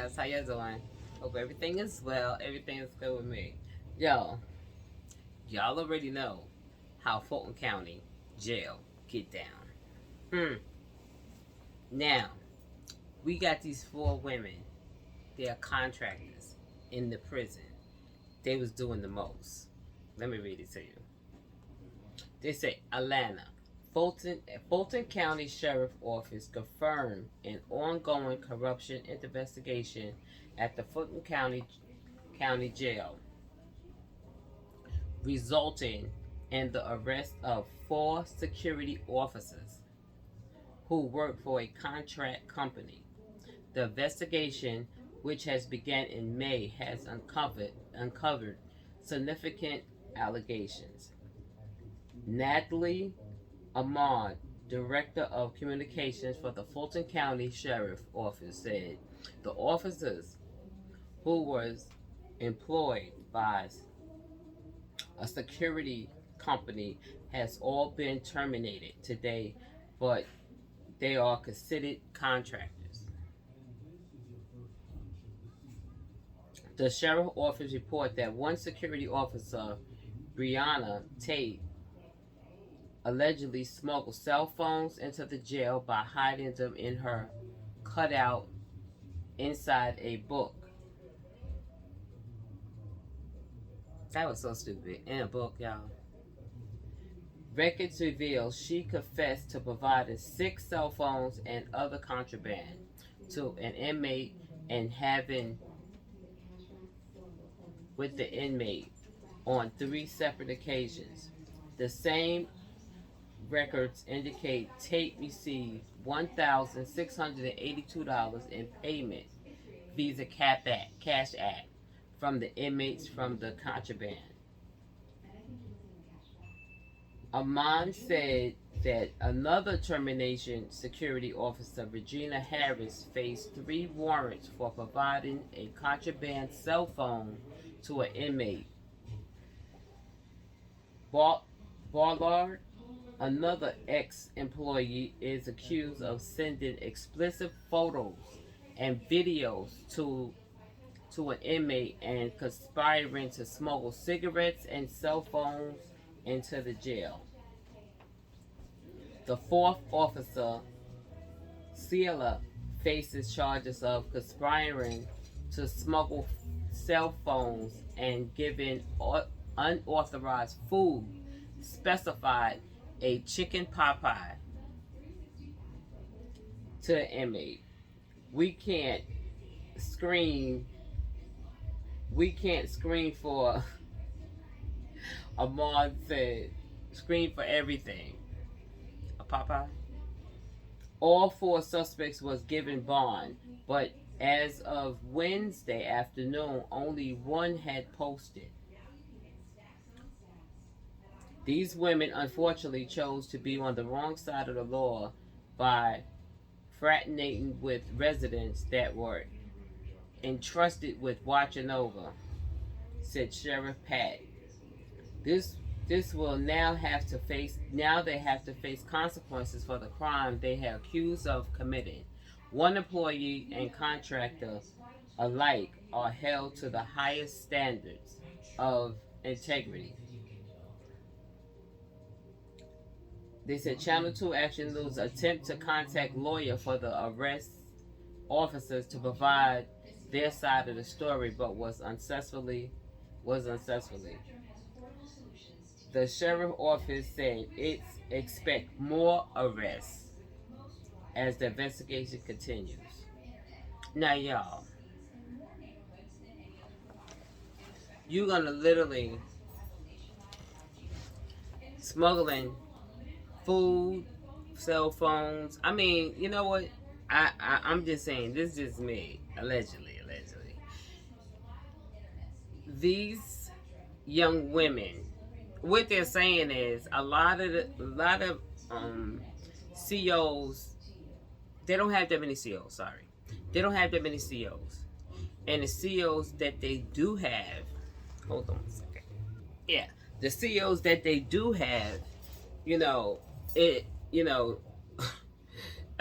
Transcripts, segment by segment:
guys, how y'all doing? Hope everything is well. Everything is good with me. Yo, y'all already know how Fulton County jail get down. Now, we got these 4 women. They are contractors in the prison. They was doing the most. Let me read it to you. They say Atlanta. Fulton County Sheriff Office confirmed an ongoing corruption investigation at the Fulton County Jail, resulting in the arrest of 4 security officers who work for a contract company. The investigation, which has begun in May, has uncovered significant allegations. Natalie Ahmad, Director of Communications for the Fulton County Sheriff Office, said the officers who was employed by a security company has all been terminated today, but they are considered contractors. The sheriff office report that one security officer, Brianna Tate, allegedly smuggled cell phones into the jail by hiding them in her cutout inside a book. That was so stupid. In a book, y'all. Records reveal she confessed to providing 6 cell phones and other contraband to an inmate and having with the inmate on 3 separate occasions. The same records indicate Tate received $1,682 in payment via Cash App from the inmates from the contraband. Amon said that another termination security officer, Regina Harris, faced 3 warrants for providing a contraband cell phone to an inmate. Ballard, another ex-employee, is accused of sending explicit photos and videos to an inmate and conspiring to smuggle cigarettes and cell phones into the jail. The 4th officer, Ciela, faces charges of conspiring to smuggle cell phones and giving unauthorized food, specified a chicken pot pie, to an inmate. We can't screen for Ahmad said, screen for everything. A Popeye? All 4 suspects was given bond, but as of Wednesday afternoon, only 1 had posted. These women unfortunately chose to be on the wrong side of the law by fraternating with residents that were entrusted with watching over, said Sheriff Pat. This will now they have to face consequences for the crime they are accused of committing. One employee and contractor alike are held to the highest standards of integrity. They said Channel 2 Action News attempt to contact lawyer for the arrest officers to provide their side of the story, but was unsuccessfully. The sheriff office said it expect more arrests as the investigation continues. Now, y'all, you're gonna literally smuggling food, cell phones. I mean, you know what? I'm just saying, this is just me, allegedly. These young women, what they're saying is a lot of COs, they don't have that many COs. Sorry, they don't have that many COs, and the COs that they do have, hold on a second. Yeah, the COs that they do have, I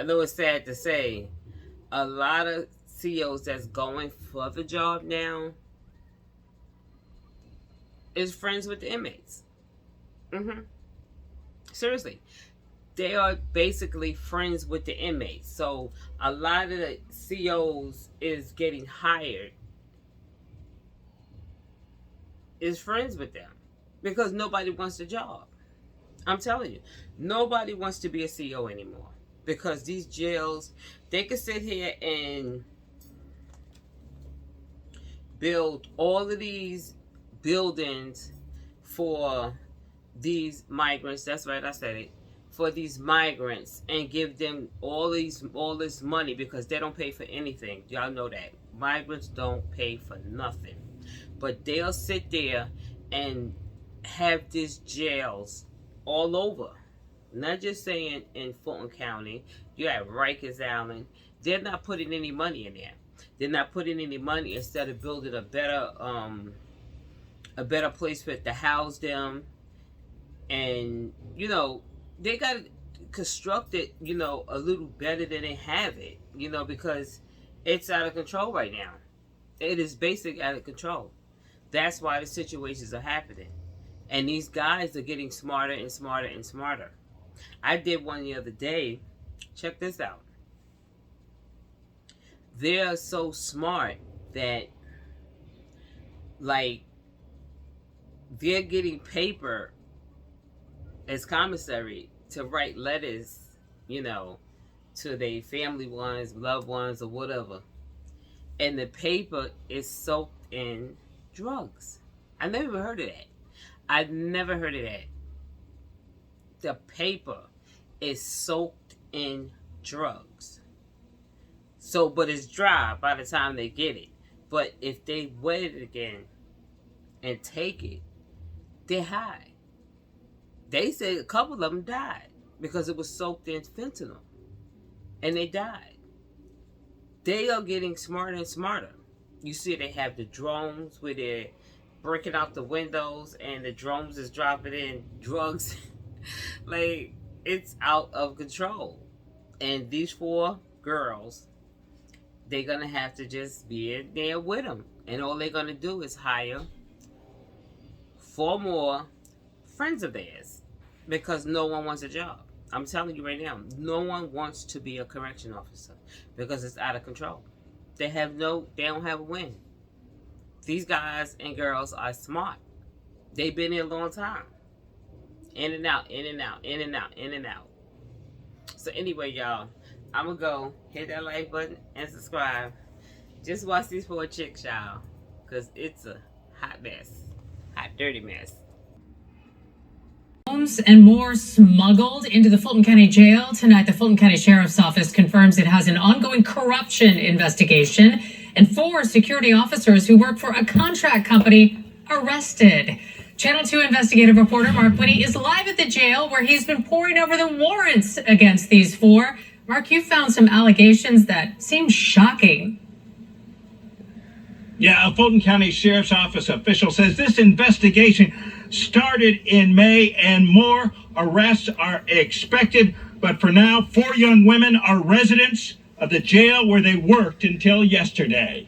know it's sad to say, a lot of COs that's going for the job now is friends with the inmates. Seriously. They are basically friends with the inmates. So a lot of the COs is getting hired is friends with them because nobody wants the job. I'm telling you, nobody wants to be a CO anymore because these jails, they can sit here and build all of these buildings for these migrants. That's right, I said it. For these migrants and give them all this money because they don't pay for anything. Y'all know that. Migrants don't pay for nothing. But they'll sit there and have these jails all over. Not just saying in Fulton County. You have Rikers Island. They're not putting any money in there. They're not putting any money instead of building a better place for it to house them. And, you know, they got to construct it, you know, a little better than they have it, you know, because it's out of control right now. It is basically out of control. That's why the situations are happening. And these guys are getting smarter and smarter and smarter. I did one the other day. Check this out. They're so smart that, like, they're getting paper as commissary to write letters, you know, to their family ones, loved ones, or whatever. And the paper is soaked in drugs. I never even heard of that. I've never heard of that. The paper is soaked in drugs. So, but it's dry by the time they get it. But if they wet it again and take it, they're high. They say a couple of them died because it was soaked in fentanyl. And they died. They are getting smarter and smarter. You see they have the drones where they're breaking out the windows and the drones is dropping in drugs. Like, it's out of control. And these 4 girls, they're going to have to just be in there with them. And all they're going to do is hire 4 more friends of theirs. Because no one wants a job. I'm telling you right now, no one wants to be a correction officer because it's out of control. They don't have a win. These guys and girls are smart. They've been here a long time. In and out, in and out, in and out, in and out. So anyway, y'all, I'm going to go hit that like button and subscribe. Just watch these 4 chicks, y'all, because it's a hot mess. Hot, dirty mess. And more smuggled into the Fulton County Jail. Tonight, the Fulton County Sheriff's Office confirms it has an ongoing corruption investigation and 4 security officers who work for a contract company arrested. Channel 2 investigative reporter Mark Whitty is live at the jail where he's been poring over the warrants against these 4. Mark, you found some allegations that seem shocking. Yeah, a Fulton County Sheriff's Office official says this investigation started in May and more arrests are expected. But for now, 4 young women are residents of the jail where they worked until yesterday.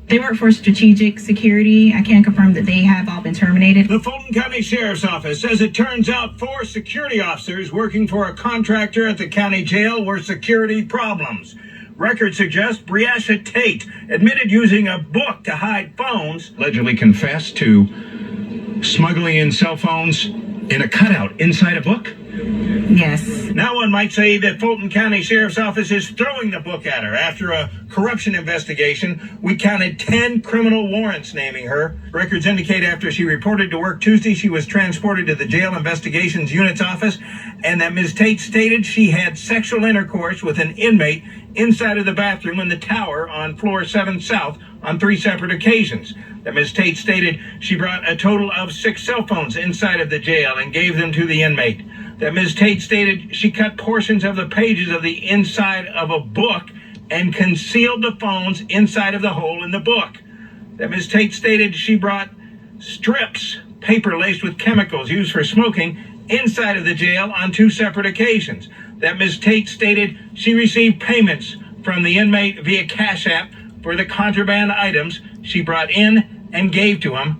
They work for strategic security. I can confirm that they have all been terminated. The Fulton County Sheriff's Office says it turns out 4 security officers working for a contractor at the county jail were security problems. Records suggest Briasha Tate admitted using a book to hide phones. Allegedly confessed to smuggling in cell phones in a cutout inside a book? Yes. Now one might say that Fulton County Sheriff's Office is throwing the book at her. After a corruption investigation, we counted 10 criminal warrants naming her. Records indicate after she reported to work Tuesday, she was transported to the Jail Investigations Unit's office, and that Ms. Tate stated she had sexual intercourse with an inmate inside of the bathroom in the tower on floor 7 South on 3 separate occasions. That Ms. Tate stated she brought a total of 6 cell phones inside of the jail and gave them to the inmate. That Ms. Tate stated she cut portions of the pages of the inside of a book and concealed the phones inside of the hole in the book. That Ms. Tate stated she brought strips, paper laced with chemicals used for smoking, inside of the jail on 2 separate occasions. That Ms. Tate stated she received payments from the inmate via Cash App for the contraband items she brought in and gave to him,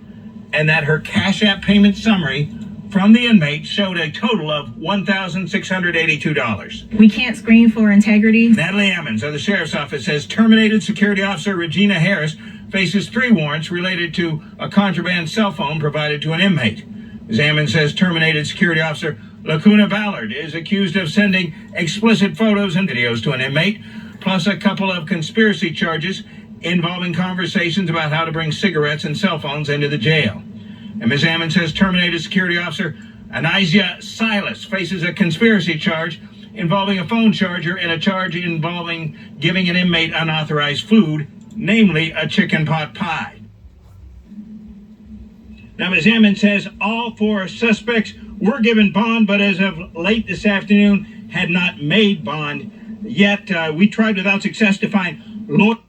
and that her Cash App payment summary from the inmate showed a total of $1,682. We can't screen for integrity. Natalie Ammons of the Sheriff's Office says terminated security officer Regina Harris faces 3 warrants related to a contraband cell phone provided to an inmate. Ms. Ammons says terminated security officer Lacuna Ballard is accused of sending explicit photos and videos to an inmate, plus a couple of conspiracy charges involving conversations about how to bring cigarettes and cell phones into the jail. And Ms. Ammons says terminated security officer Anisia Silas faces a conspiracy charge involving a phone charger and a charge involving giving an inmate unauthorized food, namely a chicken pot pie. Now, Ms. Ammons says all 4 suspects were given bond, but as of late this afternoon had not made bond yet. We tried without success to find lawyers.